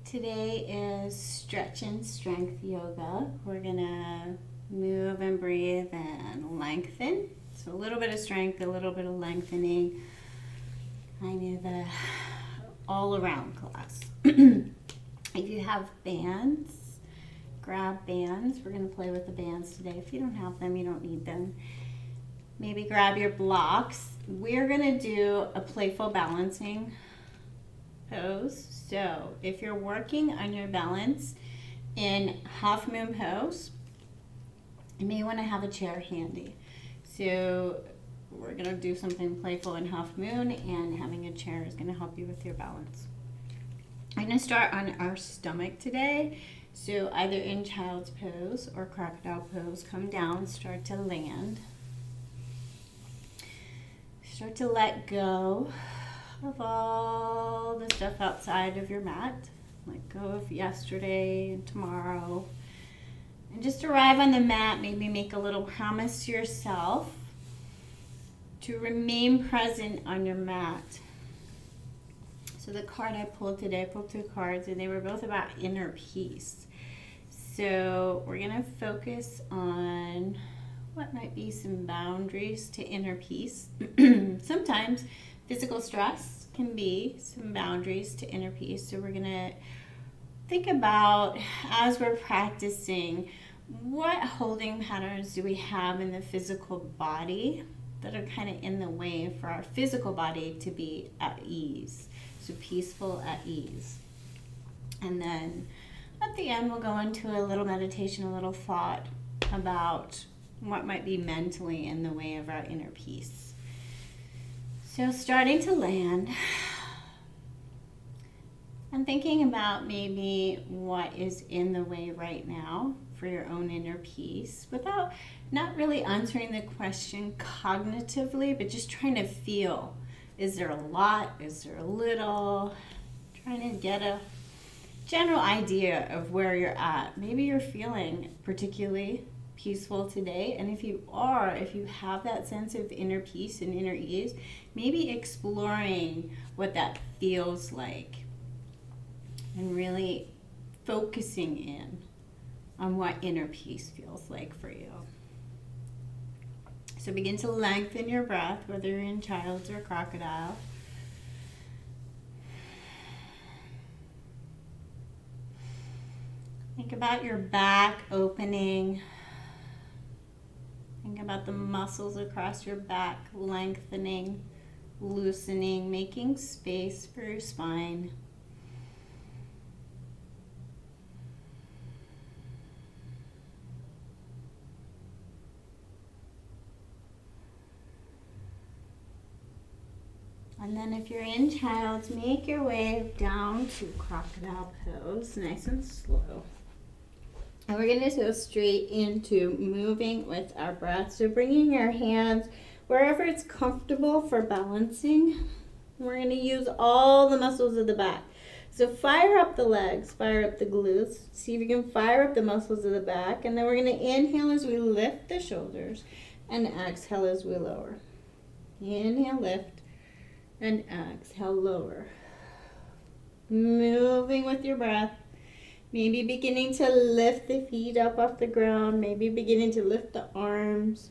Today is stretch and strength yoga. We're gonna move and breathe and lengthen. So a little bit of strength, a little bit of lengthening, kind of a all around class. If you have bands, grab bands. We're gonna play with the bands today. If you don't have them, you don't need them. Maybe grab your blocks. We're gonna do a playful balancing pose. So if you're working on your balance in half moon pose, you may want to have a chair handy. So we're going to do something playful in half moon, and having a chair is going to help you with your balance. I'm going to start on our stomach today. So either in child's pose or crocodile pose, come down, start to land. Start to let go of all the stuff outside of your mat. Let go of yesterday and tomorrow. And just arrive on the mat. Maybe make a little promise to yourself to remain present on your mat. So the card I pulled today, I pulled two cards, and they were both about inner peace. So we're going to focus on what might be some boundaries to inner peace. Sometimes physical stress can be some boundaries to inner peace. So we're going to think about, as we're practicing, what holding patterns do we have in the physical body that are kind of in the way for our physical body to be at ease. So peaceful, at ease. And then at the end, we'll go into a little meditation, a little thought about what might be mentally in the way of our inner peace. So starting to land, I'm thinking about maybe what is in the way right now for your own inner peace, without not really answering the question cognitively, but just trying to feel. Is there a lot? Is there a little? Trying to get a general idea of where you're at. Maybe you're feeling particularly peaceful today, and if you have that sense of inner peace and inner ease, maybe exploring what that feels like and really focusing in on what inner peace feels like for you. So begin to lengthen your breath, whether you're in child's or crocodile. Think about your back opening. Think about the muscles across your back lengthening, loosening, making space for your spine. And then if you're in child's, make your way down to crocodile pose, nice and slow. And we're going to go straight into moving with our breath. So bringing your hands wherever it's comfortable for balancing. We're going to use all the muscles of the back. So fire up the legs, fire up the glutes. See if you can fire up the muscles of the back. And then we're going to inhale as we lift the shoulders and exhale as we lower. Inhale, lift, and exhale, lower. Moving with your breath. Maybe beginning to lift the feet up off the ground. Maybe beginning to lift the arms.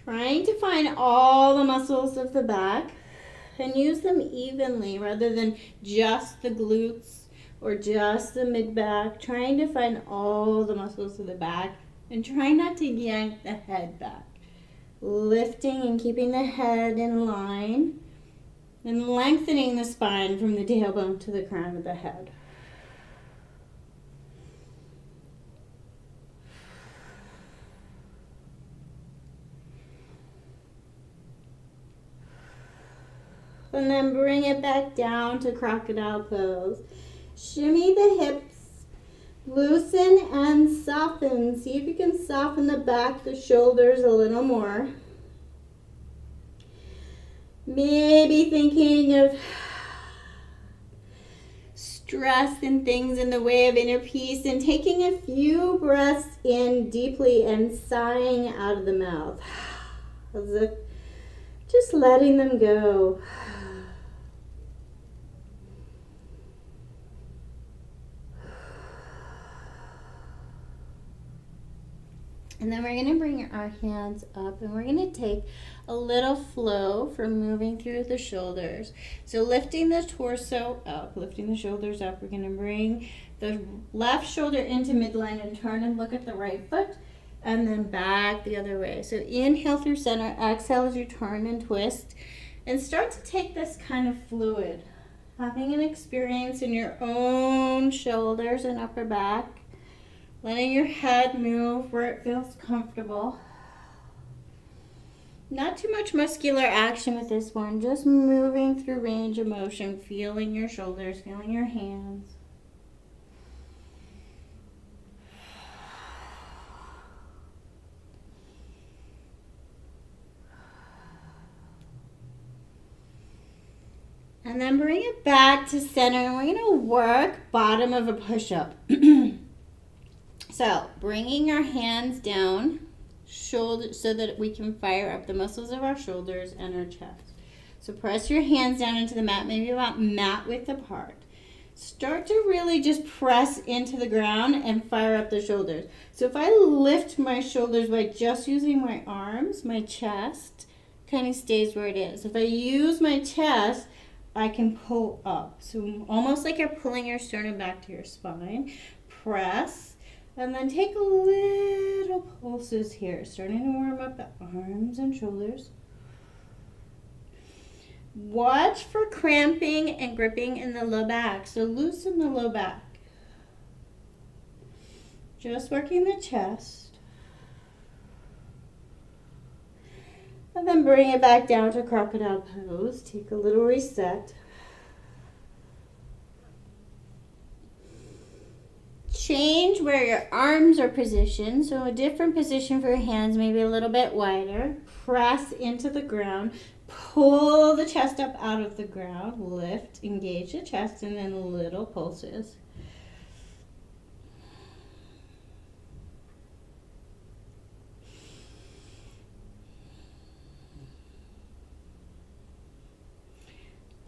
Trying to find all the muscles of the back and use them evenly rather than just the glutes or just the mid-back. Trying to find all the muscles of the back and try not to yank the head back. Lifting and keeping the head in line. And lengthening the spine from the tailbone to the crown of the head. And then bring it back down to crocodile pose. Shimmy the hips. Loosen and soften. See if you can soften the back, the shoulders a little more. Maybe thinking of stress and things in the way of inner peace, and taking a few breaths in deeply and sighing out of the mouth. As if just letting them go. And then we're going to bring our hands up and we're going to take a little flow from moving through the shoulders. So lifting the torso up, lifting the shoulders up, we're going to bring the left shoulder into midline and turn and look at the right foot, and then back the other way. So inhale through center, exhale as you turn and twist, and start to take this kind of fluid, having an experience in your own shoulders and upper back. Letting your head move where it feels comfortable. Not too much muscular action with this one, just moving through range of motion, feeling your shoulders, feeling your hands. And then bring it back to center, and we're going to work bottom of a push-up. So, bringing your hands down, shoulder, so that we can fire up the muscles of our shoulders and our chest. So press your hands down into the mat, maybe about mat width apart. Start to really just press into the ground and fire up the shoulders. So if I lift my shoulders by just using my arms, my chest kind of stays where it is. If I use my chest, I can pull up. So almost like you're pulling your sternum back to your spine. Press. And then take a little pulses here, starting to warm up the arms and shoulders. Watch for cramping and gripping in the low back. So loosen the low back. Just working the chest. And then bring it back down to crocodile pose. Take a little reset. Change where your arms are positioned, so a different position for your hands, maybe a little bit wider. Press into the ground, pull the chest up out of the ground, lift, engage the chest, and then little pulses.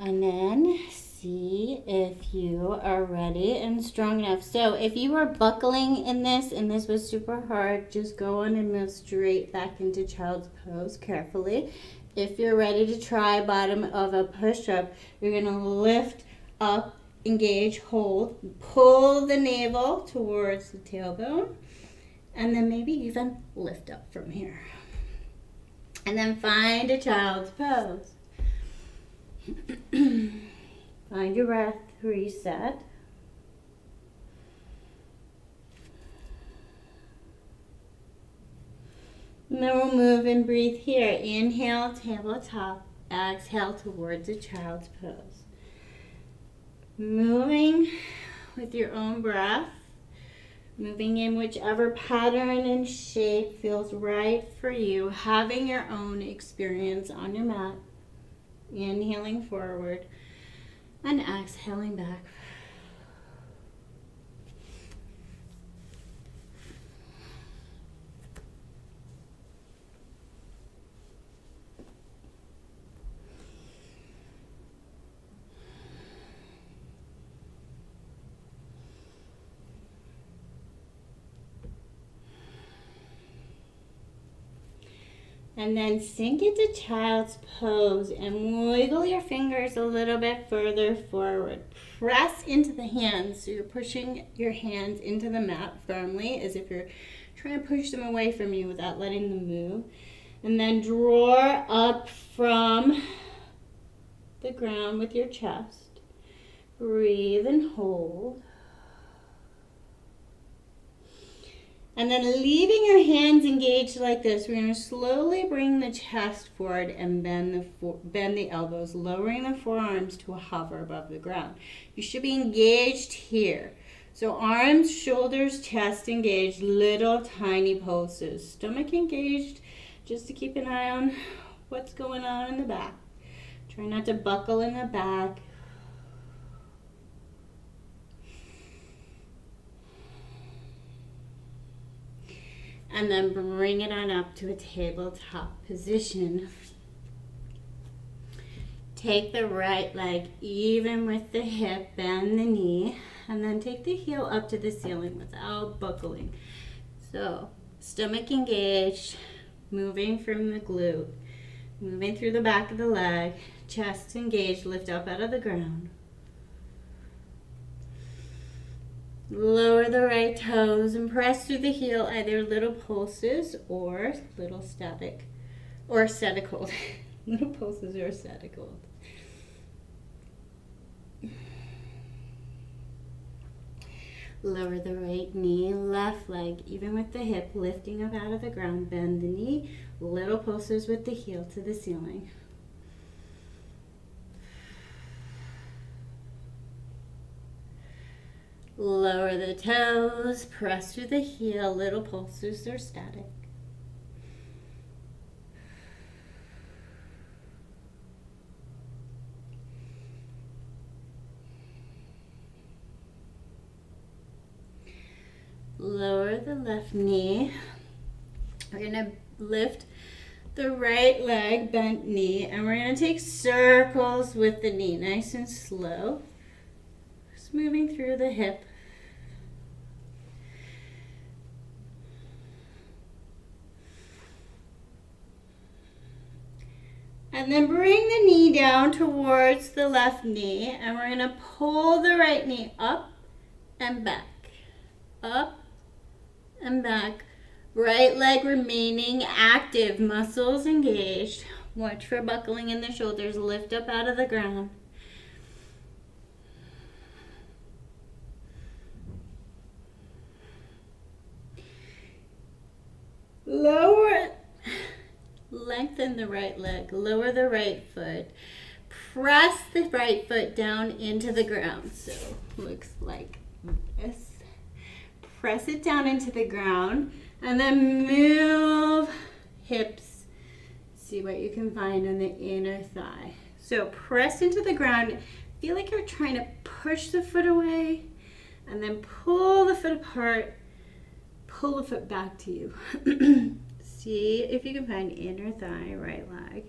And then see if you are ready and strong enough. So if you are buckling in this and this was super hard, just go on and move straight back into child's pose carefully. If you're ready to try bottom of a push-up, you're going to lift up, engage, hold, pull the navel towards the tailbone, and then maybe even lift up from here. And then find a child's pose. Find your breath, reset. And then we'll move and breathe here. Inhale, tabletop. Exhale towards a child's pose. Moving with your own breath. Moving in whichever pattern and shape feels right for you. Having your own experience on your mat. Inhaling forward and exhaling back. And then sink into child's pose and wiggle your fingers a little bit further forward. Press into the hands, so you're pushing your hands into the mat firmly as if you're trying to push them away from you without letting them move. And then draw up from the ground with your chest. Breathe and hold. And then leaving your hands engaged like this, we're going to slowly bring the chest forward and bend the elbows, lowering the forearms to hover above the ground. You should be engaged here. So arms, shoulders, chest engaged, little tiny pulses. Stomach engaged, just to keep an eye on what's going on in the back. Try not to buckle in the back. And then bring it on up to a tabletop position. Take the right leg even with the hip, bend the knee, and then take the heel up to the ceiling without buckling. So Stomach engaged, moving from the glute, moving through the back of the leg, chest engaged, lift up out of the ground. Lower the right toes and press through the heel, either little pulses or little static, or static hold. Little pulses or static hold. Lower the right knee, left leg, even with the hip, lifting up out of the ground. Bend the knee, little pulses with the heel to the ceiling. Lower the toes, press through the heel, little pulses or static. Lower the left knee. We're going to lift the right leg, bent knee, and we're going to take circles with the knee, nice and slow. Just moving through the hip. And then bring the knee down towards the left knee, and we're going to pull the right knee up and back. Up and back. Right leg remaining active, muscles engaged. Watch for buckling in the shoulders. Lift up out of the ground. Lower, lengthen the right leg. Lower the right foot. Press the right foot down into the ground. So looks like this. Press it down into the ground and then move hips. See what you can find on the inner thigh. So press into the ground. Feel like you're trying to push the foot away and then pull the foot apart. Pull the foot back to you. See if you can find inner thigh, right leg.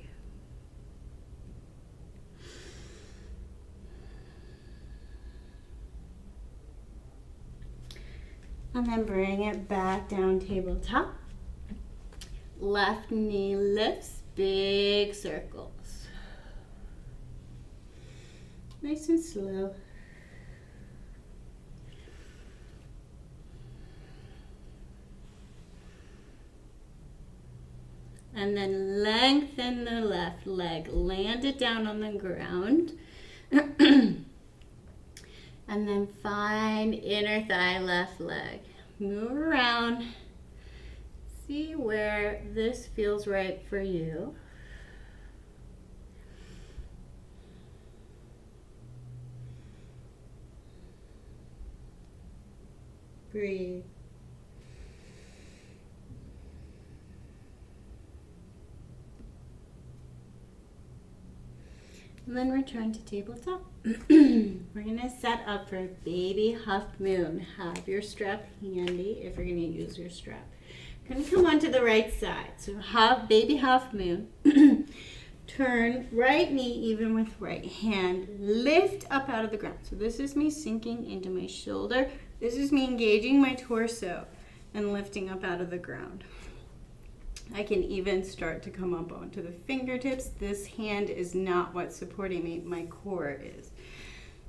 And then bring it back down, tabletop. Left knee lifts, big circles. Nice and slow. And then lengthen the left leg. Land it down on the ground. And then find inner thigh, left leg. Move around. See where this feels right for you. Breathe. And then return to tabletop. We're going to set up for baby huff moon. Have your strap handy if you're going to use your strap. You're going to come onto the right side. So baby huff moon. Turn right knee even with right hand. Lift up out of the ground. So this is me sinking into my shoulder. This is me engaging my torso and lifting up out of the ground. I can even start to come up onto the fingertips. This hand is not what's supporting me, my core is.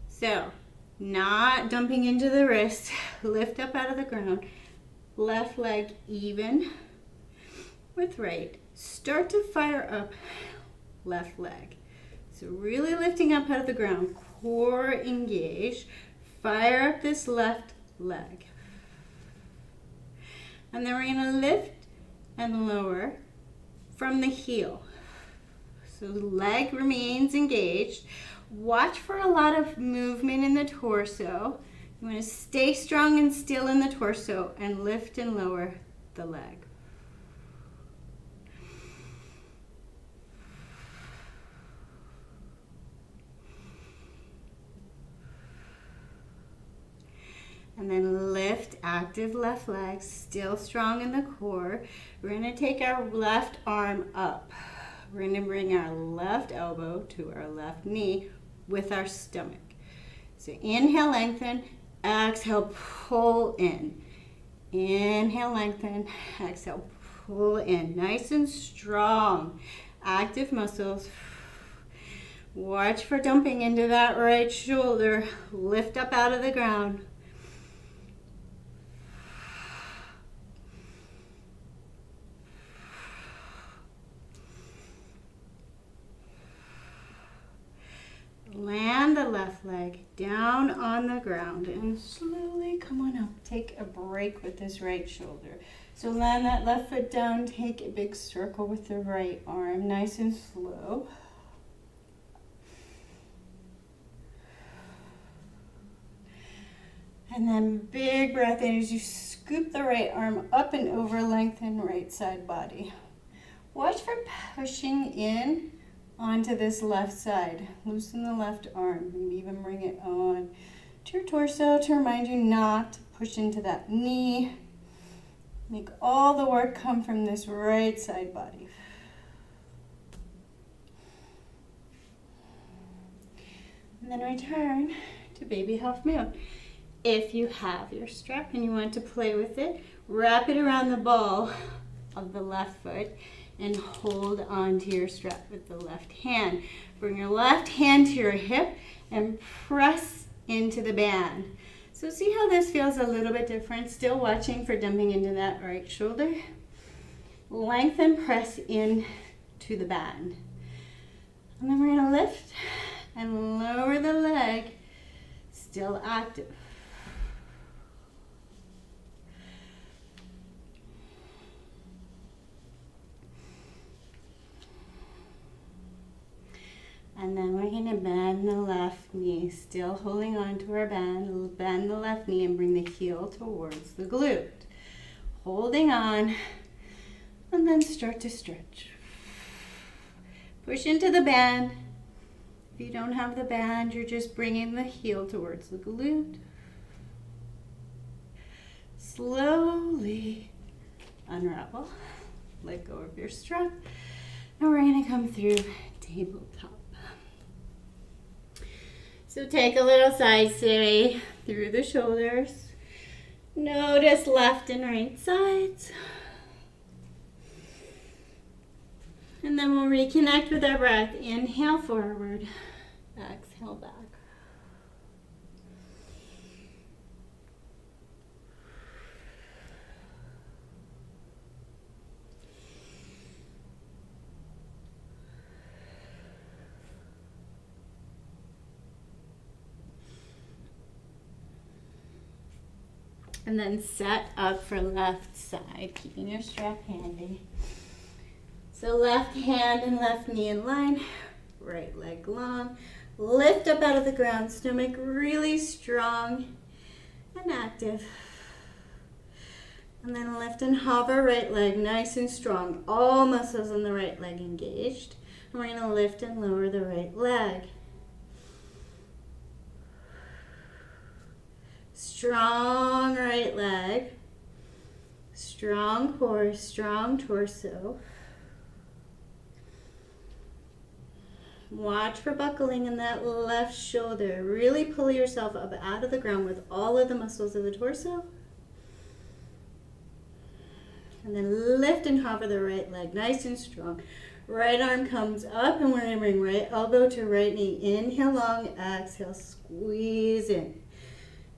So, not dumping into the wrist, lift up out of the ground, left leg even with right. Start to fire up left leg. So really lifting up out of the ground, core engaged, fire up this left leg. And then we're gonna lift and lower from the heel. So the leg remains engaged. Watch for a lot of movement in the torso. You want to stay strong and still in the torso and lift and lower the leg. And then lift, active left leg, still strong in the core. We're going to take our left arm up. We're going to bring our left elbow to our left knee with our stomach. So inhale, lengthen. Exhale, pull in. Inhale, lengthen. Exhale, pull in. Nice and strong. Active muscles. Watch for dumping into that right shoulder. Lift up out of the ground. Land the left leg down on the ground and slowly come on up. Take a break with this right shoulder. So land that left foot down. Take a big circle with the right arm, nice and slow. And then big breath in as you scoop the right arm up and over, lengthen right side body. Watch for pushing in onto this left side. Loosen the left arm. Maybe even bring it on to your torso to remind you not to push into that knee. Make all the work come from this right side body. And then return to baby half moon. If you have your strap and you want to play with it, wrap it around the ball of the left foot and hold on to your strap with the left hand. Bring your left hand to your hip and press into the band. So see how this feels a little bit different? Still watching for dumping into that right shoulder. Lengthen, press in to the band. And then we're gonna lift and lower the leg, still active. And then we're going to bend the left knee, still holding on to our band. Bend the left knee and bring the heel towards the glute. Holding on, and then start to stretch. Push into the band. If you don't have the band, you're just bringing the heel towards the glute. Slowly unravel. Let go of your strap. And we're going to come through tabletop. So take a little side sway through the shoulders. Notice left and right sides. And then we'll reconnect with our breath. Inhale forward, exhale back. And then set up for left side, keeping your strap handy. So left hand and left knee in line, right leg long. Lift up out of the ground, stomach really strong and active. And then lift and hover, right leg nice and strong. All muscles in the right leg engaged. And we're gonna lift and lower the right leg. Strong right leg, strong core, strong torso. Watch for buckling in that left shoulder. Really pull yourself up out of the ground with all of the muscles of the torso. And then lift and hover the right leg, nice and strong. Right arm comes up and we're gonna bring right elbow to right knee. Inhale long, exhale, squeeze in.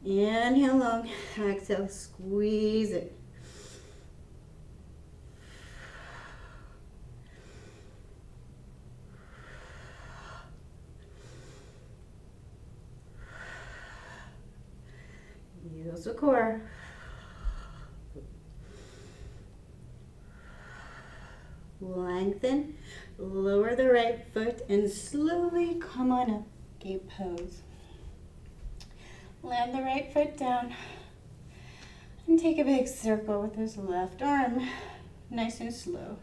Inhale long, exhale, squeeze it. Use the core. Lengthen, lower the right foot and slowly come on up, gate pose. Land the right foot down and take a big circle with this left arm, nice and slow.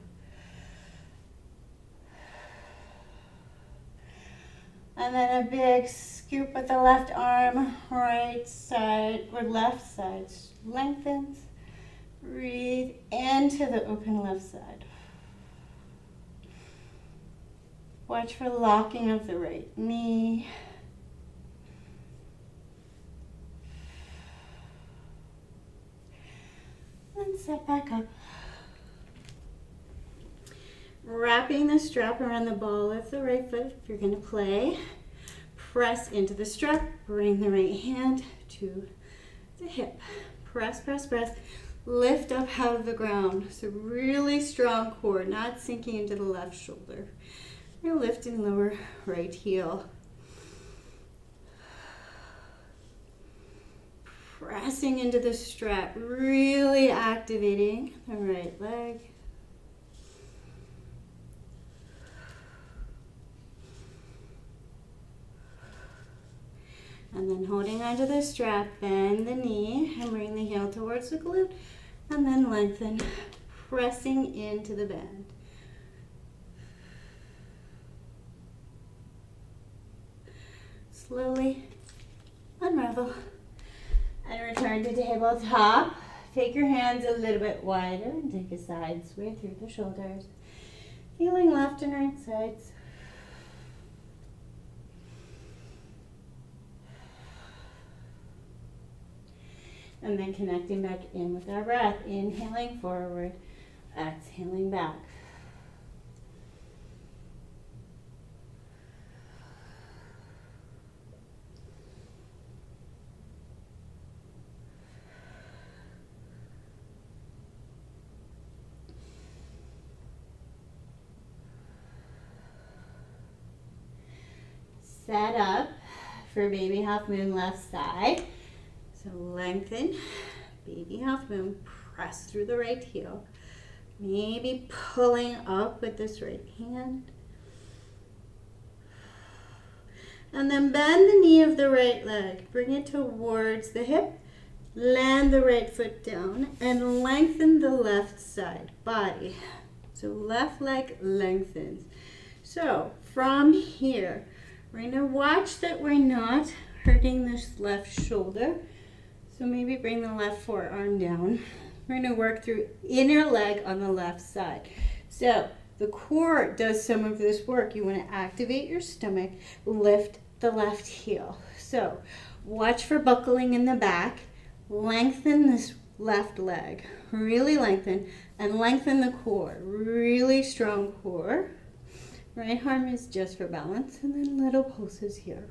And then a big scoop with the left arm, right side or left side lengthens. Breathe into the open left side. Watch for locking of the right knee. set back up. Wrapping the strap around the ball of the right foot if you're going to play. Press into the strap, bring the right hand to the hip. Press, press, press. Lift up out of the ground. So really strong core, not sinking into the left shoulder. We're lifting lower right heel. Pressing into the strap, really activating the right leg. And then holding onto the strap, bend the knee and bring the heel towards the glute, and then lengthen, pressing into the bend. Slowly unravel and return to tabletop. Take your hands a little bit wider and take a side sway through the shoulders. Feeling left and right sides. And then connecting back in with our breath. Inhaling forward, exhaling back. Set up for baby half moon left side. So lengthen, baby half moon, press through the right heel. Maybe pulling up with this right hand. And then bend the knee of the right leg. Bring it towards the hip. Land the right foot down and lengthen the left side body. So left leg lengthens. So from here, we're going to watch that we're not hurting this left shoulder. So maybe bring the left forearm down. We're going to work through inner leg on the left side. So the core does some of this work. You want to activate your stomach, lift the left heel. So watch for buckling in the back. Lengthen this left leg. Really lengthen and lengthen the core. Really strong core. Right arm is just for balance and then little pulses here.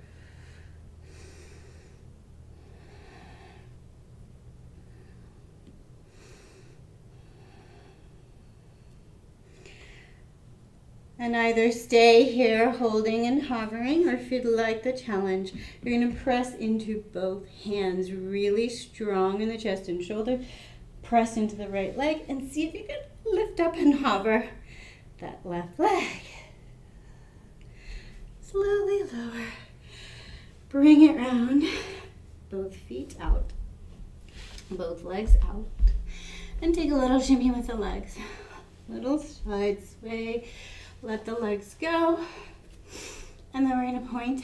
And either stay here holding and hovering, or if you'd like the challenge, you're going to press into both hands really strong in the chest and shoulder. Press into the right leg and see if you can lift up and hover that left leg. Slowly lower. Bring it round. Both feet out. Both legs out. And take a little shimmy with the legs. Little side sway. Let the legs go, and then we're going to point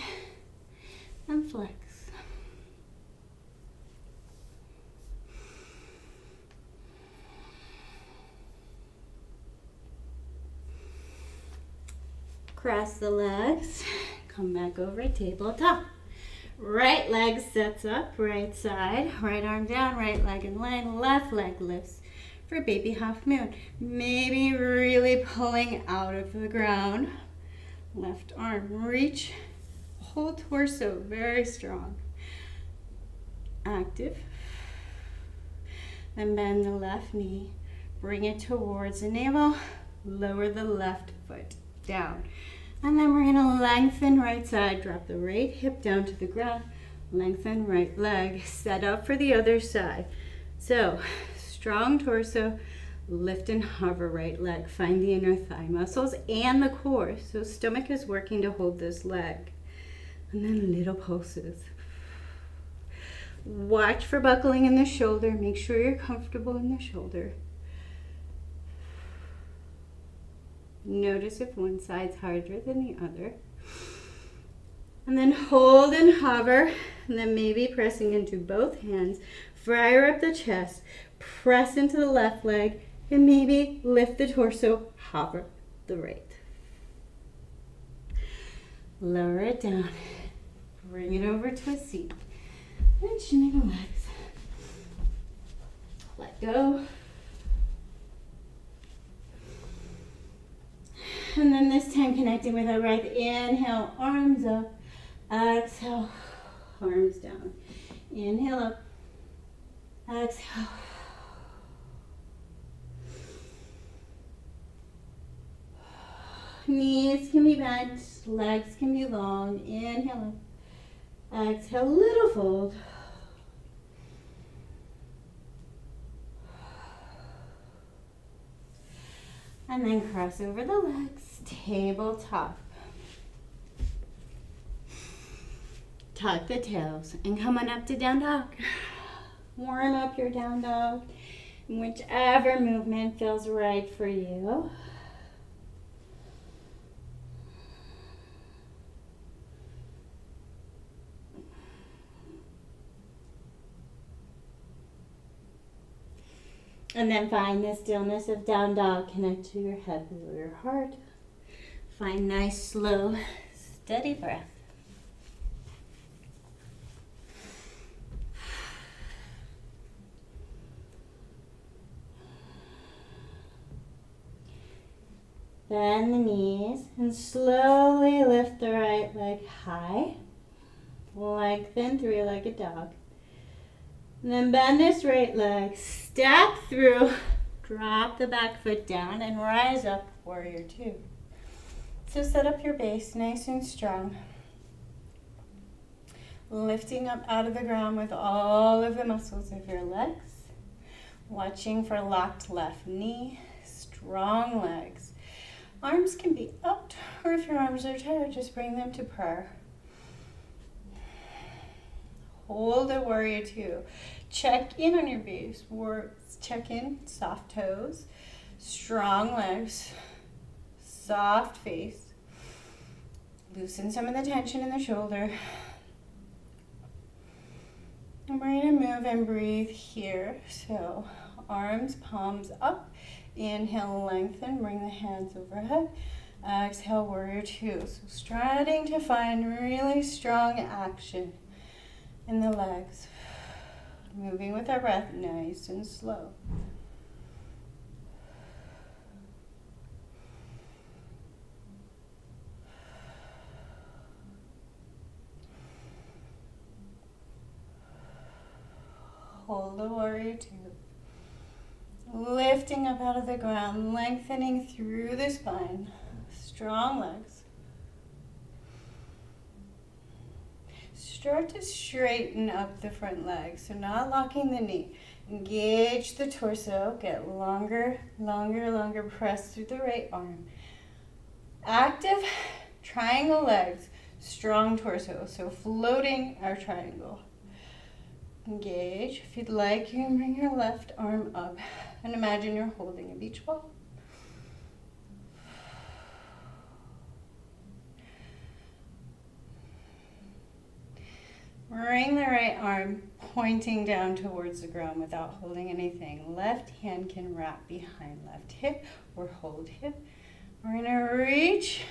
and flex. Cross the legs, come back over tabletop. Right leg sets up, right side, right arm down, right leg in line, left leg lifts. For baby half moon, maybe really pulling out of the ground. Left arm, reach, whole torso, very strong. Active. Then bend the left knee, bring it towards the navel, lower the left foot down. And then we're gonna lengthen right side, drop the right hip down to the ground, lengthen right leg, set up for the other side. So, strong torso, lift and hover right leg. Find the inner thigh muscles and the core. So stomach is working to hold this leg. And then little pulses. Watch for buckling in the shoulder. Make sure you're comfortable in the shoulder. Notice if one side's harder than the other. And then hold and hover. And then maybe pressing into both hands. Fire up the chest. Press into the left leg and maybe lift the torso, hover the right. Lower it down, bring it over to a seat, and shimmy the legs. Let go, And then this time connecting with our breath. Inhale, arms up. Exhale, arms down. Inhale up. Exhale. Knees can be bent, legs can be long. Inhale up. Exhale, little fold. And then cross over the legs, tabletop. Tuck the toes and come on up to down dog. Warm up your down dog, whichever movement feels right for you. And then find the stillness of down dog. Connect to your head below your heart. Find nice, slow, steady breath. Bend the knees and slowly lift the right leg high. Lengthen, three-legged dog. And then bend this right leg, step through, drop the back foot down, and rise up, warrior two. So set up your base nice and strong. Lifting up out of the ground with all of the muscles of your legs. Watching for locked left knee, strong legs. Arms can be up, or if your arms are tired, just bring them to prayer. Hold a warrior two. Check in on your base. Check in, soft toes, strong legs, soft face. Loosen some of the tension in the shoulder. And we're going to move and breathe here. So arms, palms up. Inhale, lengthen, bring the hands overhead. Exhale, warrior two. So starting to find really strong action in the legs. Moving with our breath, nice and slow. Hold the warrior two. Lifting up out of the ground, lengthening through the spine. Strong legs. Start to straighten up the front leg, so not locking the knee. Engage the torso, get longer, longer, longer. Press through the right arm. Active triangle legs, strong torso, so floating our triangle. Engage. If you'd like, you can bring your left arm up and imagine you're holding a beach ball. Bring the right arm pointing down towards the ground without holding anything. Left hand can wrap behind left hip or hold hip. We're going to reach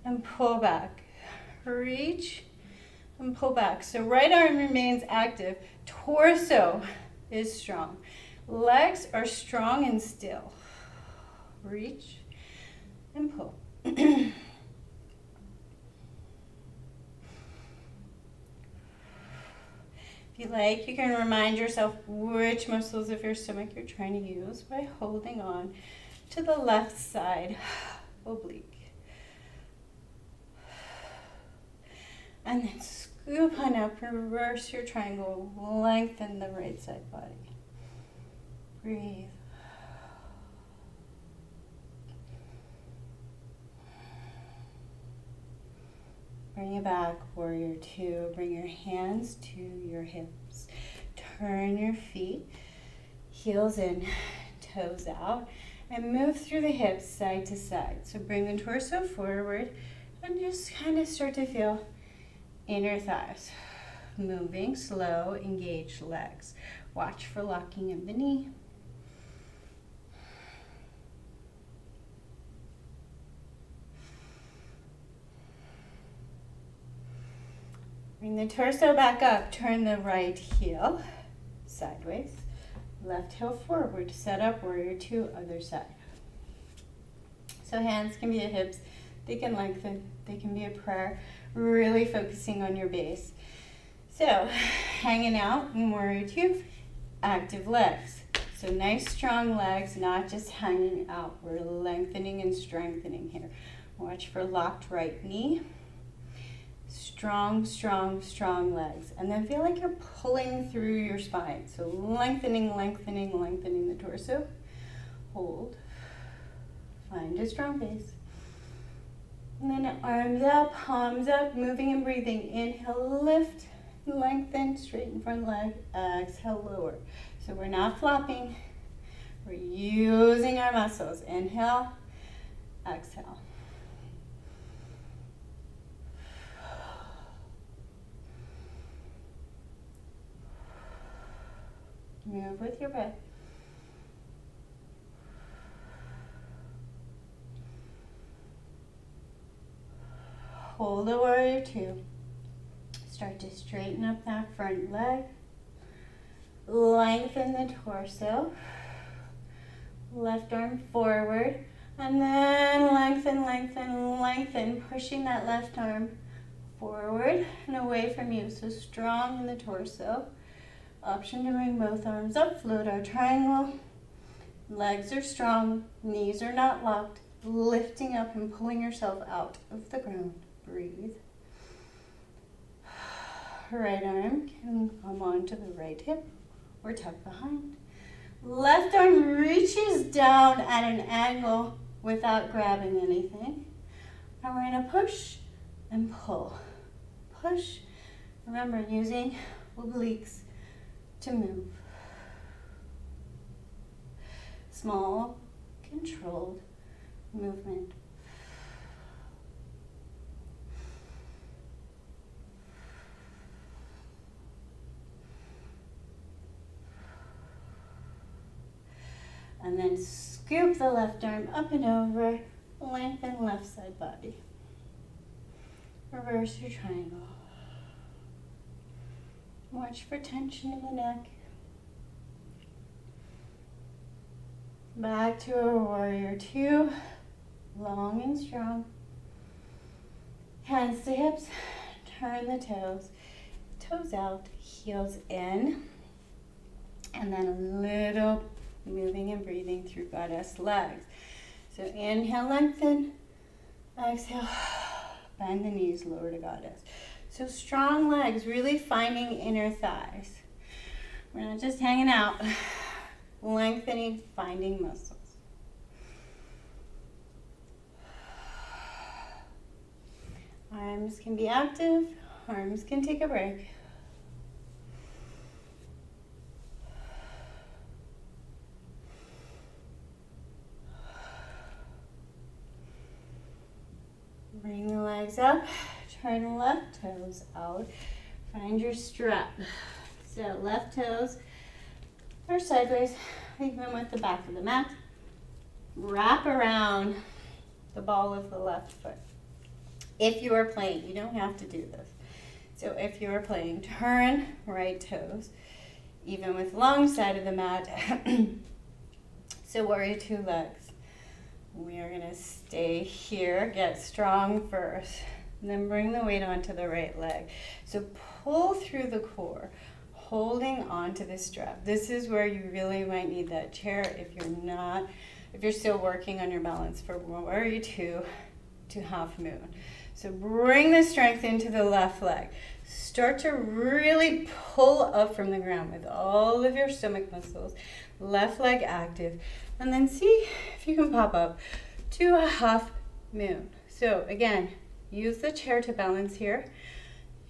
and pull back. Reach and pull back. So right arm remains active. Torso is strong. Legs are strong and still. Reach and pull. If you like, you can remind yourself which muscles of your stomach you're trying to use by holding on to the left side oblique. And then scoop on up, reverse your triangle, lengthen the right side body. Breathe. Bring it back, warrior two. Bring your hands to your hips. Turn your feet, heels in, toes out, and move through the hips side to side. So bring the torso forward and just kind of start to feel inner thighs. Moving, slow, engage legs. Watch for locking of the knee. Bring the torso back up, turn the right heel sideways, left heel forward, set up warrior two, other side. So So hands can be at hips, they can lengthen, they can be a prayer, really focusing on your base. So hanging out in warrior two, active legs. So nice strong legs, not just hanging out. We're lengthening and strengthening here. Watch for locked right knee. Strong, strong, strong legs. And then feel like you're pulling through your spine. So lengthening, lengthening, lengthening the torso. Hold. Find a strong base. And then arms up, palms up, moving and breathing. Inhale, lift, lengthen, straighten front leg. Exhale, lower. So we're not flopping. We're using our muscles. Inhale, exhale. Move with your breath. Hold a warrior two. Start to straighten up that front leg. Lengthen the torso. Left arm forward. And then lengthen, lengthen, lengthen. Pushing that left arm forward and away from you. So strong in the torso. Option to bring both arms up, float our triangle. Legs are strong, knees are not locked. Lifting up and pulling yourself out of the ground. Breathe. Right arm can come onto the right hip or tuck behind. Left arm reaches down at an angle without grabbing anything. And we're going to push and pull. Push. Remember, using obliques to move. Small, controlled movement. And then scoop the left arm up and over, lengthen left side body. Reverse your triangle. Watch for tension in the neck. Back to our warrior two, long and strong. Hands to hips, turn the toes. Toes out, heels in. And then a little moving and breathing through goddess legs. So inhale, lengthen. Exhale, bend the knees, lower to goddess. So strong legs, really finding inner thighs. We're not just hanging out. Lengthening, finding muscles. Arms can be active, arms can take a break. Bring the legs up, turn the left toes out, find your strap. So left toes are sideways, even with the back of the mat. Wrap around the ball of the left foot. If you are playing, you don't have to do this. So if you are playing, turn right toes, even with long side of the mat. So warrior two legs. We are gonna stay here, get strong first, and then bring the weight onto the right leg. So pull through the core, holding onto the strap. This is where you really might need that chair if you're still working on your balance for warrior two to half moon. So bring the strength into the left leg. Start to really pull up from the ground with all of your stomach muscles. Left leg active. And then see if you can pop up to a half moon. So again, use the chair to balance here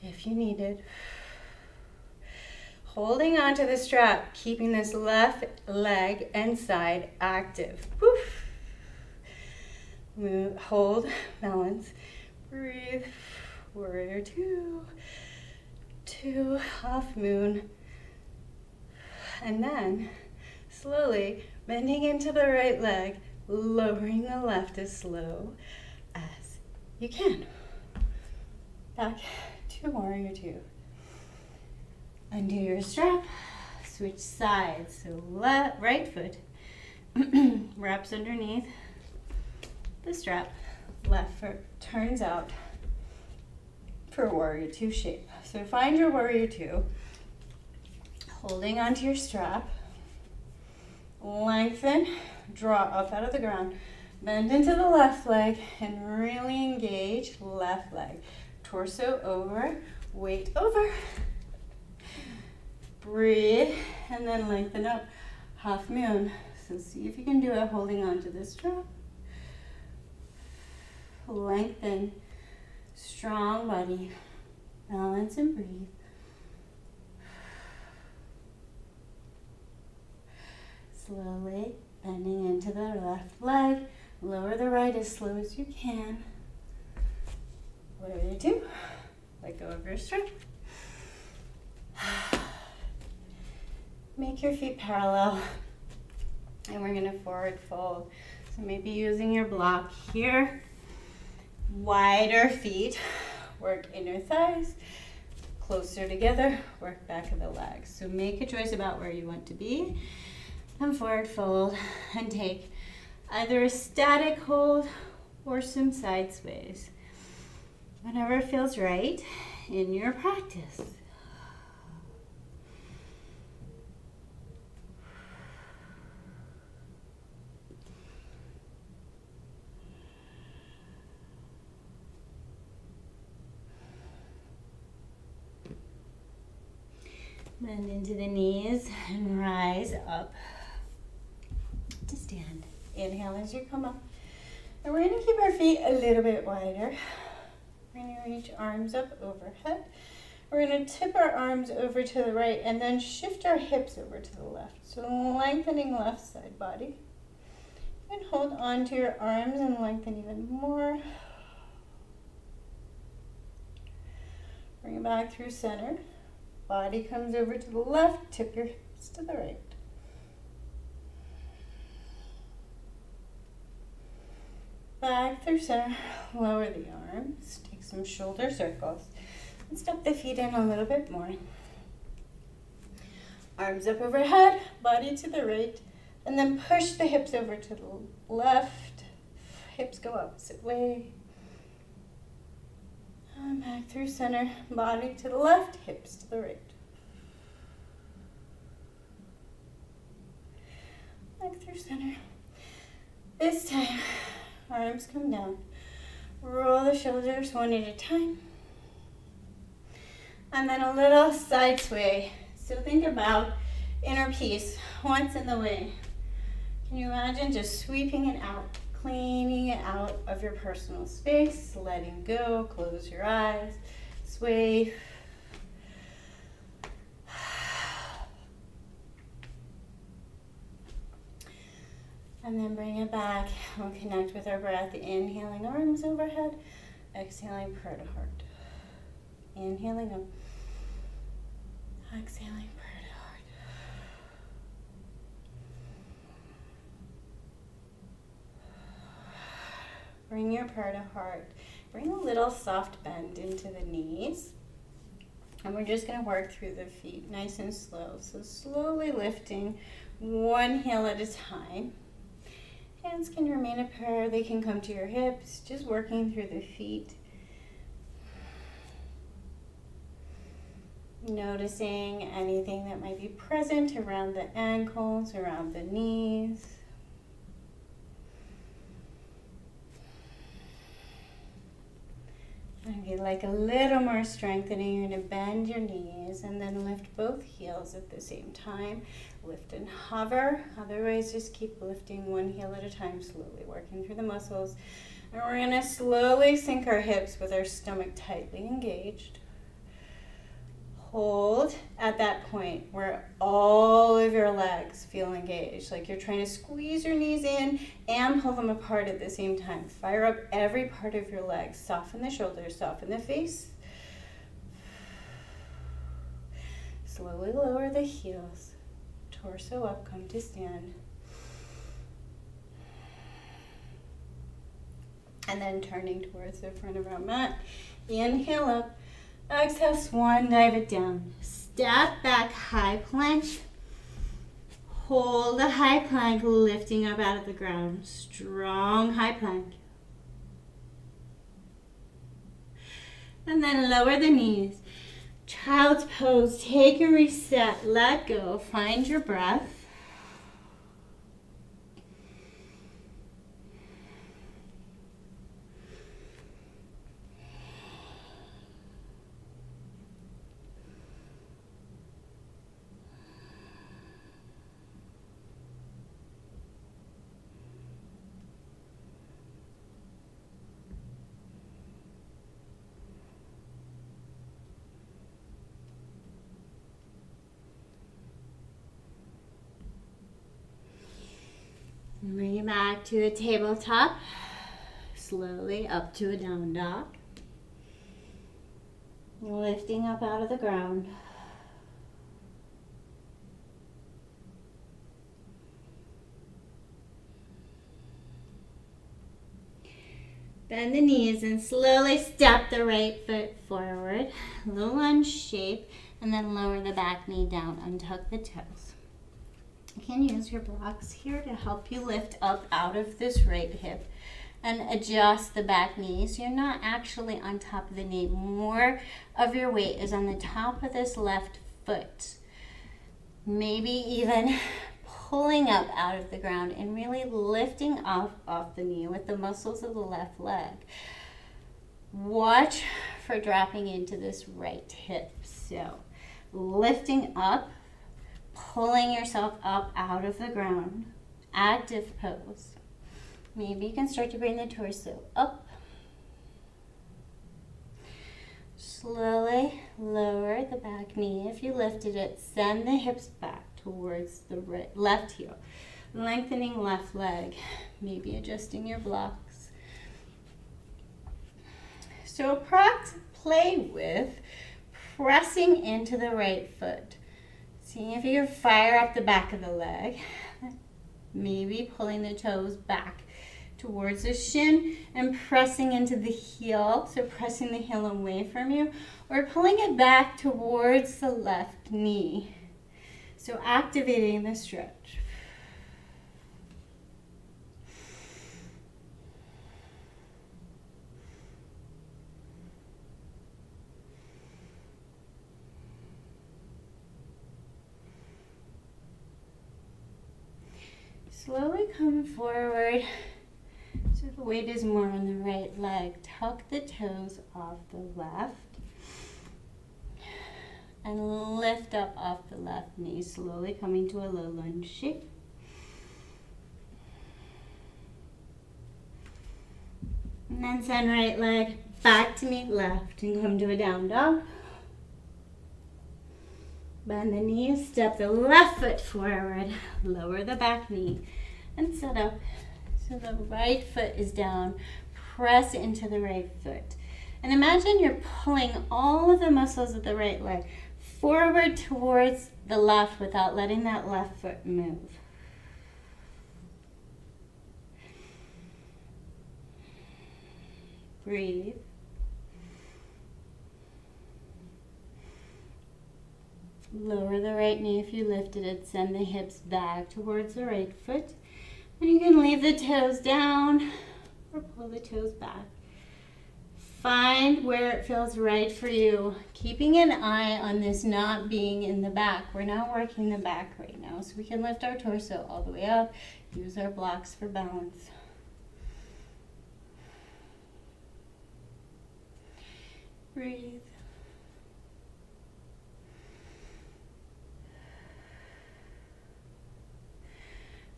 if you need it. Holding onto the strap, keeping this left leg and side active. Woof. Move, hold, balance, breathe. Warrior two, half moon. And then slowly bending into the right leg, lowering the left as slow as you can. Back to warrior two. Undo your strap, switch sides. So right foot wraps underneath the strap. Left foot turns out for warrior two shape. So find your warrior two, holding onto your strap. Lengthen, draw up out of the ground, bend into the left leg, and really engage left leg. Torso over, weight over. Breathe, and then lengthen up, half moon. So see if you can do it holding on to this strap. Lengthen, strong body, balance and breathe. Slowly bending into the left leg, lower the right as slow as you can. Whatever you do, let go of your strap. Make your feet parallel, and we're gonna forward fold. So maybe using your block here, wider feet, work inner thighs, closer together, work back of the legs. So make a choice about where you want to be, and forward fold, and take either a static hold or some side sways. Whatever feels right in your practice. Bend into the knees and rise up to stand. Inhale as you come up. And we're going to keep our feet a little bit wider. We're going to reach arms up overhead. We're going to tip our arms over to the right and then shift our hips over to the left. So lengthening left side body. And hold on to your arms and lengthen even more. Bring it back through center. Body comes over to the left, tip your hips to the right. Back through center, lower the arms, take some shoulder circles, and step the feet in a little bit more. Arms up overhead, body to the right, and then push the hips over to the left. Hips go opposite way. And back through center, body to the left, hips to the right. Back through center. This time, arms come down. Roll the shoulders one at a time. And then a little side sway. So think about inner peace, what's in the way. Can you imagine just sweeping it out? Cleaning it out of your personal space, letting go, close your eyes, sway. And then bring it back. We'll connect with our breath, inhaling arms overhead, exhaling prayer to heart. Inhaling up, exhaling prayer to heart. Bring your prayer to heart. Bring a little soft bend into the knees. And we're just going to work through the feet nice and slow. So slowly lifting one heel at a time. Hands can remain at prayer. They can come to your hips. Just working through the feet. Noticing anything that might be present around the ankles, around the knees. And if you'd like a little more strengthening, you're going to bend your knees and then lift both heels at the same time. Lift and hover. Otherwise, just keep lifting one heel at a time, slowly working through the muscles. And we're going to slowly sink our hips with our stomach tightly engaged. Hold at that point where all of your legs feel engaged, like you're trying to squeeze your knees in and pull them apart at the same time. Fire up every part of your legs. Soften the shoulders, soften the face. Slowly lower the heels. Torso up, come to stand. And then turning towards the front of our mat. Inhale up. Exhale, swan dive it down. Step back, high plank. Hold the high plank, lifting up out of the ground. Strong high plank. And then lower the knees. Child's pose. Take a reset. Let go. Find your breath. Bring it back to a tabletop. Slowly up to a down dog. Lifting up out of the ground. Bend the knees and slowly step the right foot forward. Low lunge shape, and then lower the back knee down. Untuck the toes. You can use your blocks here to help you lift up out of this right hip and adjust the back knee so you're not actually on top of the knee. More of your weight is on the top of this left foot. Maybe even pulling up out of the ground and really lifting off the knee with the muscles of the left leg. Watch for dropping into this right hip. So lifting up, pulling yourself up out of the ground. Active pose. Maybe you can start to bring the torso up. Slowly lower the back knee. If you lifted it, send the hips back towards the left heel. Lengthening left leg. Maybe adjusting your blocks. So play with pressing into the right foot. Seeing if you can fire up the back of the leg. Maybe pulling the toes back towards the shin and pressing into the heel. So pressing the heel away from you or pulling it back towards the left knee. So activating the stretch. Slowly come forward so the weight is more on the right leg. Tuck the toes off the left and lift up off the left knee. Slowly coming to a low lunge shape. And then send right leg back to meet left and come to a down dog. Bend the knees, step the left foot forward, lower the back knee, and set up so the right foot is down. Press into the right foot. And imagine you're pulling all of the muscles of the right leg forward towards the left without letting that left foot move. Breathe. Lower the right knee if you lifted it. Send the hips back towards the right foot. And you can leave the toes down or pull the toes back. Find where it feels right for you. Keeping an eye on this not being in the back. We're not working the back right now. So we can lift our torso all the way up. Use our blocks for balance. Breathe.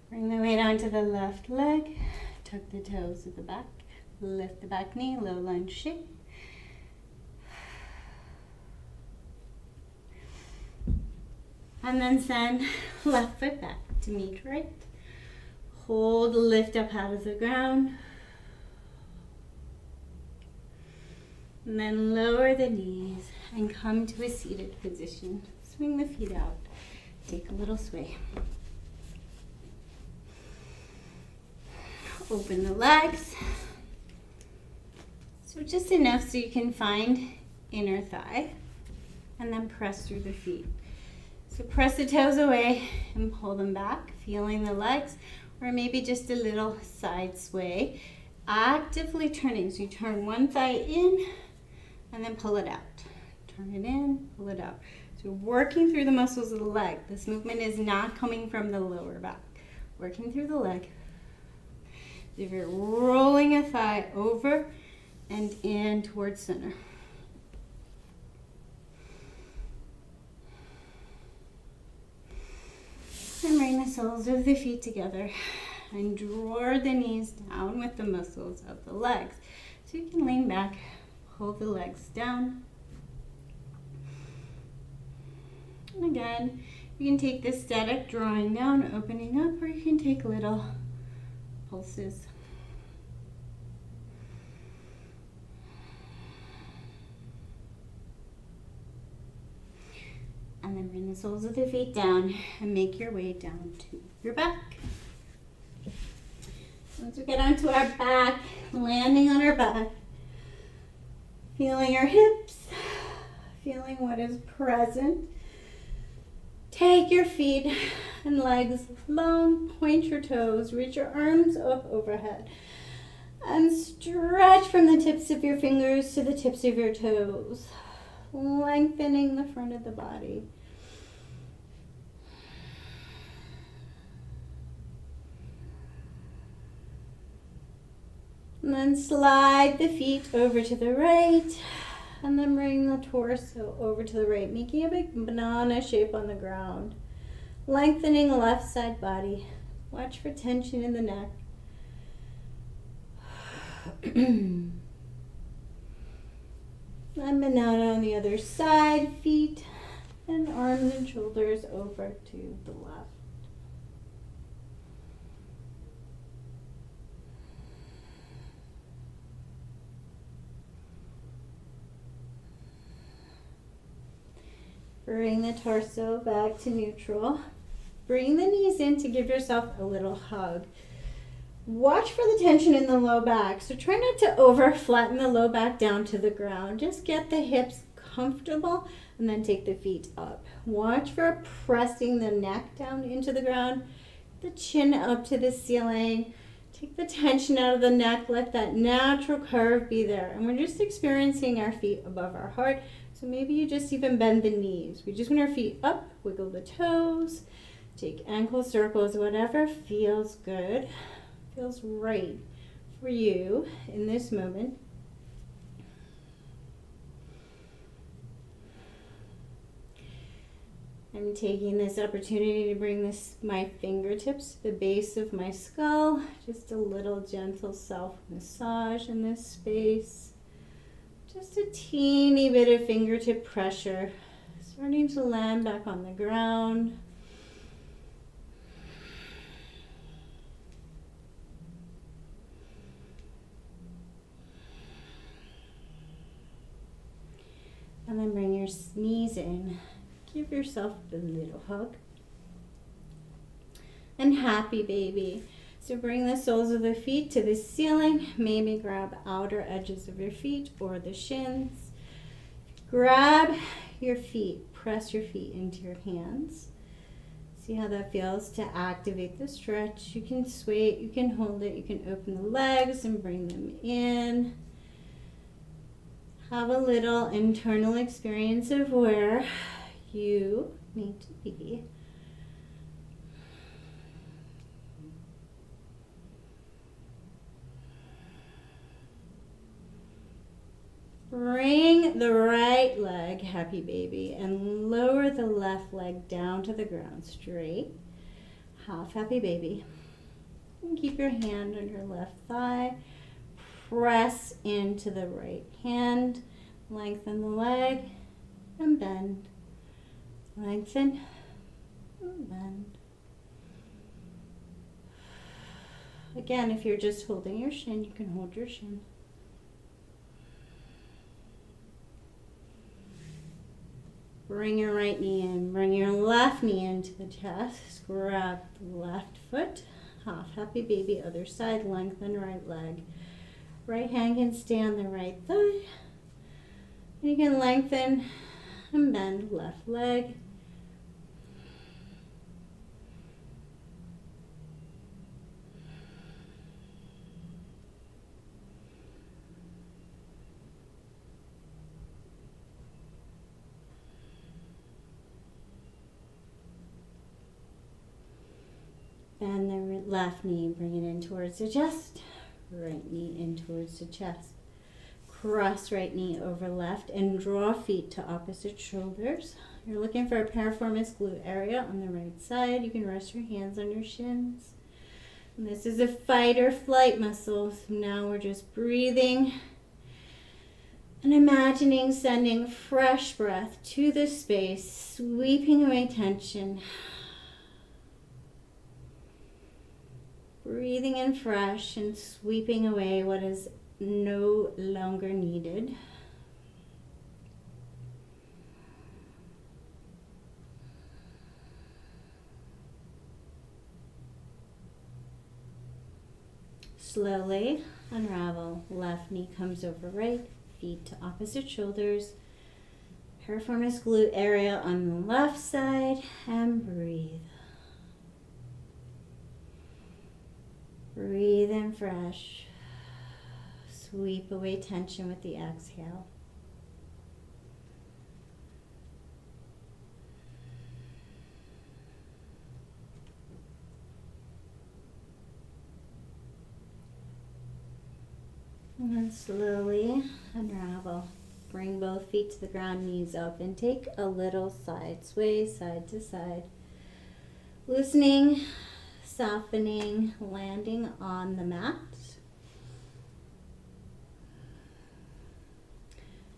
Bring the weight onto the left leg. Tuck the toes at the back. Lift the back knee, low lunge shape. And then send left foot back to meet right. Hold, lift up out of the ground. And then lower the knees and come to a seated position. Swing the feet out. Take a little sway. Open the legs. So just enough so you can find inner thigh. And then press through the feet. So press the toes away and pull them back, feeling the legs, or maybe just a little side sway. Actively turning. So you turn one thigh in and then pull it out. Turn it in, pull it out. So working through the muscles of the leg. This movement is not coming from the lower back. Working through the leg. If you're rolling a thigh over and in towards center. And bring the soles of the feet together and draw the knees down with the muscles of the legs. So you can lean back, hold the legs down. And again, you can take this static drawing down, opening up, or you can take little pulses. And then bring the soles of the feet down and make your way down to your back. Once we get onto our back, landing on our back, feeling our hips, feeling what is present. Take your feet and legs long, point your toes, reach your arms up overhead, and stretch from the tips of your fingers to the tips of your toes, lengthening the front of the body. And then slide the feet over to the right, and then bring the torso over to the right, making a big banana shape on the ground. Lengthening the left side body. Watch for tension in the neck. And banana on the other side, feet and arms and shoulders over to the left. Bring the torso back to neutral. Bring the knees in to give yourself a little hug. Watch for the tension in the low back. So try not to over flatten the low back down to the ground. Just get the hips comfortable and then take the feet up. Watch for pressing the neck down into the ground, the chin up to the ceiling. Take the tension out of the neck. Let that natural curve be there. And we're just experiencing our feet above our heart. So maybe you just even bend the knees. We just want our feet up, wiggle the toes, take ankle circles, whatever feels good, feels right for you in this moment. I'm taking this opportunity to bring my fingertips to the base of my skull, just a little gentle self-massage in this space. Just a teeny bit of fingertip pressure, starting to land back on the ground. And then bring your knees in. Give yourself a little hug. And happy baby. So bring the soles of the feet to the ceiling. Maybe grab outer edges of your feet or the shins. Grab your feet. Press your feet into your hands. See how that feels to activate the stretch. You can sway it, you can hold it, you can open the legs and bring them in. Have a little internal experience of where you need to be. Bring the right leg, happy baby, and lower the left leg down to the ground, straight. Half happy baby. And keep your hand on your left thigh. Press into the right hand. Lengthen the leg and bend. Lengthen and bend. Again, if you're just holding your shin, you can hold your shin. Bring your right knee in. Bring your left knee into the chest. Grab the left foot. Half happy baby. Other side. Lengthen right leg. Right hand can stay on the right thigh. And you can lengthen and bend left leg. Bend the left knee, bring it in towards the chest. Right knee in towards the chest. Cross right knee over left and draw feet to opposite shoulders. You're looking for a piriformis glute area on the right side. You can rest your hands on your shins. And this is a fight or flight muscle. So now we're just breathing and imagining sending fresh breath to the space, sweeping away tension. Breathing in fresh and sweeping away what is no longer needed. Slowly unravel. Left knee comes over right, feet to opposite shoulders. Piriformis glute area on the left side, and breathe. Breathe in fresh. Sweep away tension with the exhale. And then slowly unravel. Bring both feet to the ground, knees up, and take a little side sway, side to side. Loosening, softening, landing on the mat.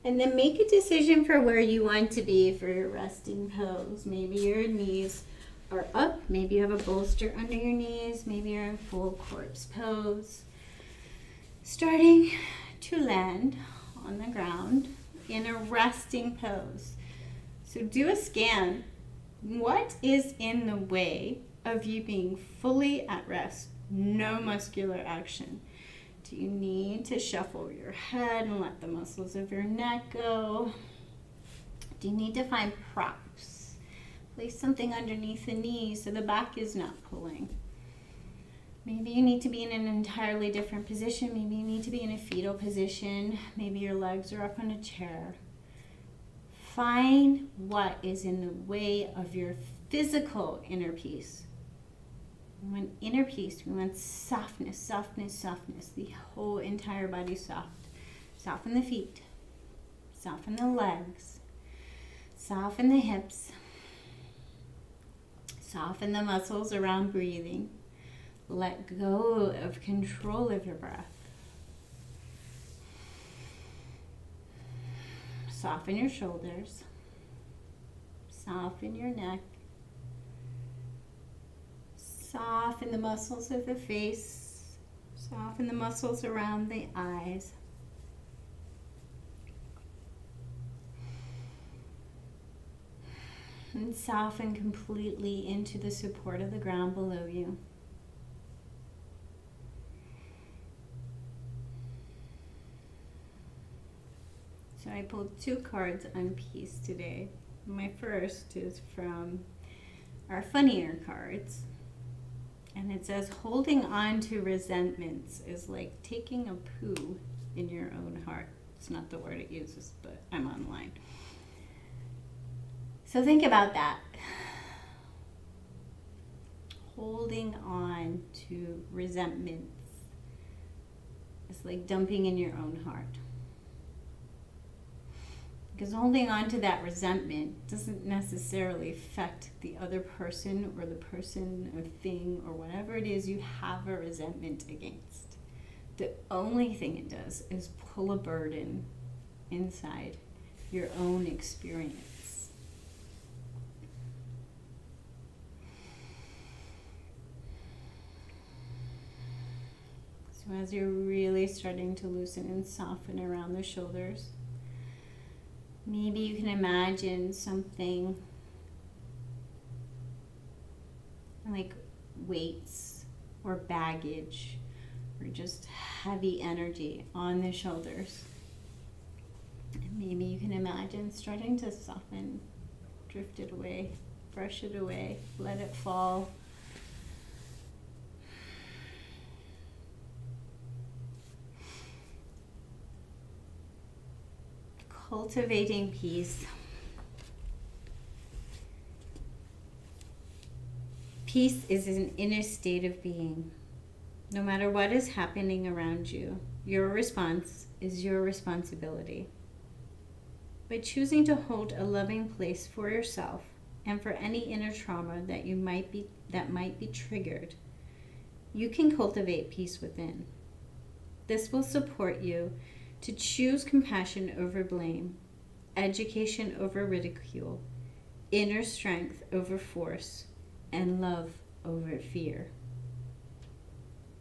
And then make a decision for where you want to be for your resting pose. Maybe your knees are up. Maybe you have a bolster under your knees. Maybe you're in full corpse pose. Starting to land on the ground in a resting pose. So do a scan. What is in the way of you being fully at rest? No muscular action. Do you need to shuffle your head and let the muscles of your neck go? Do you need to find props? Place something underneath the knees so the back is not pulling. Maybe you need to be in an entirely different position. Maybe you need to be in a fetal position. Maybe your legs are up on a chair. Find what is in the way of your physical inner peace. We want inner peace. We want softness, softness, softness. The whole entire body soft. Soften the feet. Soften the legs. Soften the hips. Soften the muscles around breathing. Let go of control of your breath. Soften your shoulders. Soften your neck. Soften the muscles of the face. Soften the muscles around the eyes. And soften completely into the support of the ground below you. So I pulled 2 cards on peace today. My first is from our funnier cards. And it says, holding on to resentments is like taking a poo in your own heart. It's not the word it uses, but I'm online. So think about that. Holding on to resentments is like dumping in your own heart. Because holding on to that resentment doesn't necessarily affect the other person or the person or thing or whatever it is you have a resentment against. The only thing it does is pull a burden inside your own experience. So as you're really starting to loosen and soften around the shoulders, maybe you can imagine something like weights or baggage or just heavy energy on the shoulders. And maybe you can imagine starting to soften, drift it away, brush it away, let it fall. Cultivating peace. Peace is an inner state of being. No matter what is happening around you, your response is your responsibility. By choosing to hold a loving place for yourself and for any inner trauma that might be triggered, you can cultivate peace within. This will support you to choose compassion over blame, education over ridicule, inner strength over force, and love over fear.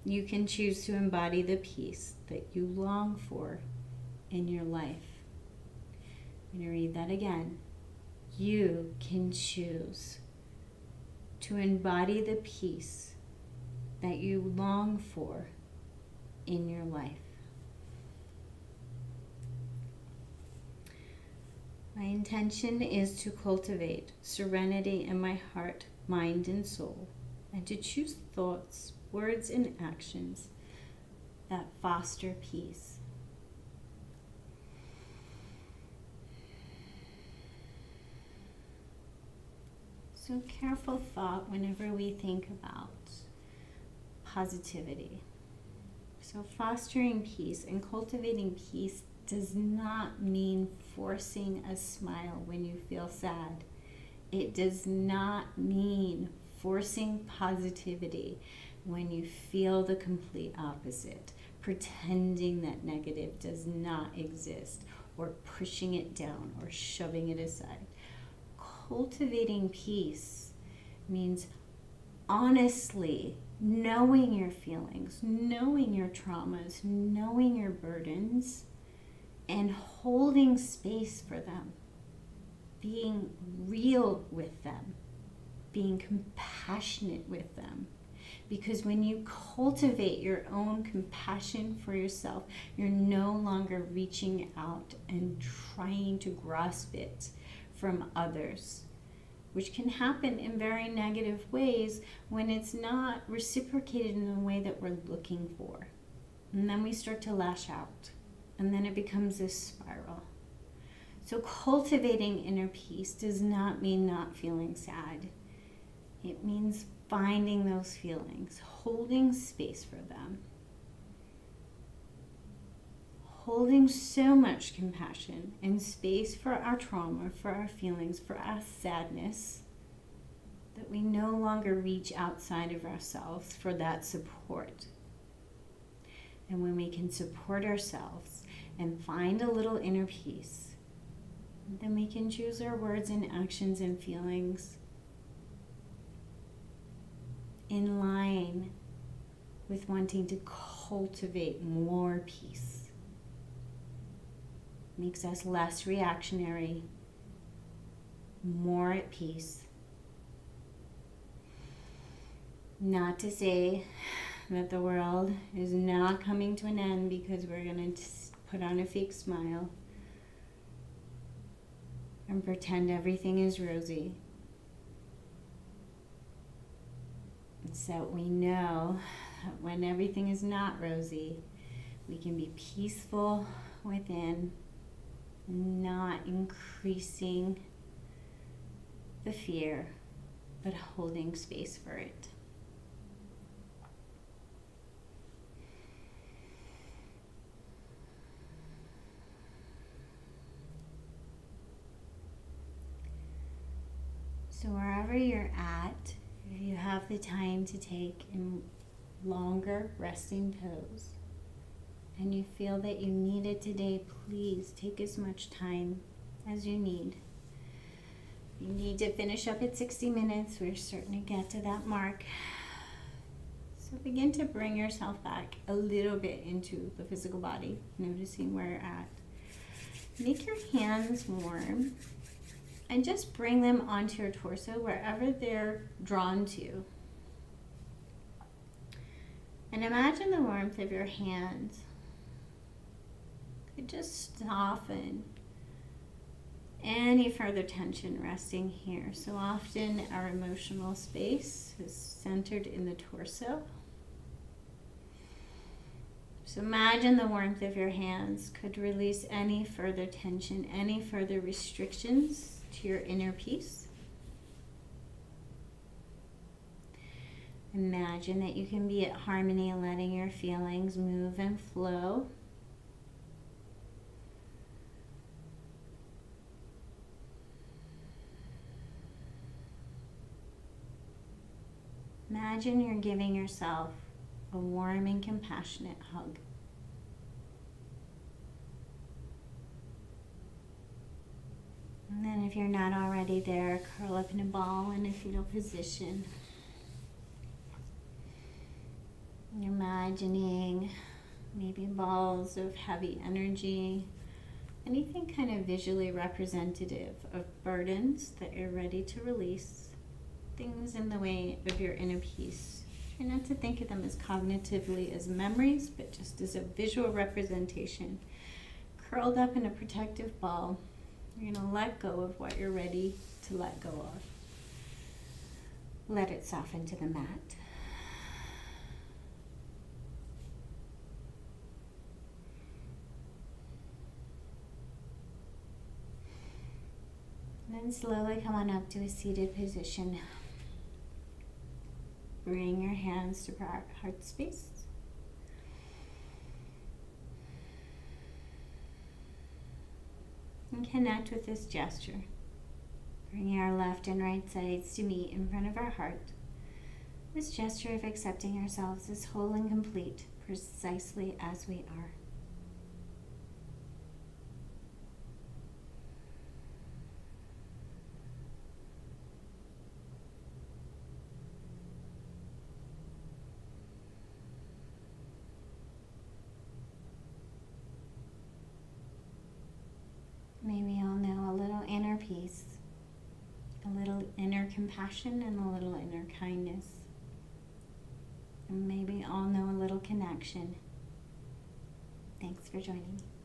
You can choose to embody the peace that you long for in your life. I'm going to read that again. You can choose to embody the peace that you long for in your life. My intention is to cultivate serenity in my heart, mind, and soul, and to choose thoughts, words, and actions that foster peace. So careful thought whenever we think about positivity. So fostering peace and cultivating peace does not mean forcing a smile when you feel sad. It does not mean forcing positivity when you feel the complete opposite, pretending that negative does not exist, or pushing it down or shoving it aside. Cultivating peace means honestly knowing your feelings, knowing your traumas, knowing your burdens, and holding space for them, being real with them, being compassionate with them. Because when you cultivate your own compassion for yourself, you're no longer reaching out and trying to grasp it from others, which can happen in very negative ways when it's not reciprocated in the way that we're looking for. And then we start to lash out, and then it becomes this spiral. So cultivating inner peace does not mean not feeling sad. It means finding those feelings, holding space for them, holding so much compassion and space for our trauma, for our feelings, for our sadness, that we no longer reach outside of ourselves for that support. And when we can support ourselves and find a little inner peace, then we can choose our words and actions and feelings in line with wanting to cultivate more peace. Makes us less reactionary, more at peace. Not to say that the world is not coming to an end because we're going to put on a fake smile and pretend everything is rosy. So we know that when everything is not rosy, we can be peaceful within, not increasing the fear, but holding space for it. So wherever you're at, if you have the time to take in longer resting pose, and you feel that you need it today, please take as much time as you need. You need to finish up at 60 minutes. We're starting to get to that mark. So begin to bring yourself back a little bit into the physical body, noticing where you're at. Make your hands warm and just bring them onto your torso wherever they're drawn to. And imagine the warmth of your hands could just soften any further tension resting here. So often our emotional space is centered in the torso. So imagine the warmth of your hands could release any further tension, any further restrictions to your inner peace. Imagine that you can be at harmony, letting your feelings move and flow. Imagine you're giving yourself a warm and compassionate hug. And then if you're not already there, curl up in a ball in a fetal position. You're imagining maybe balls of heavy energy, anything kind of visually representative of burdens that you're ready to release, things in the way of your inner peace. Try not to think of them as cognitively as memories, but just as a visual representation. Curled up in a protective ball, you're going to let go of what you're ready to let go of. Let it soften to the mat. And then slowly come on up to a seated position. Bring your hands to heart space. And connect with this gesture. Bringing our left and right sides to meet in front of our heart. This gesture of accepting ourselves as whole and complete, precisely as we are. May we all know a little inner peace, a little inner compassion, and a little inner kindness. And may we all know a little connection. Thanks for joining me.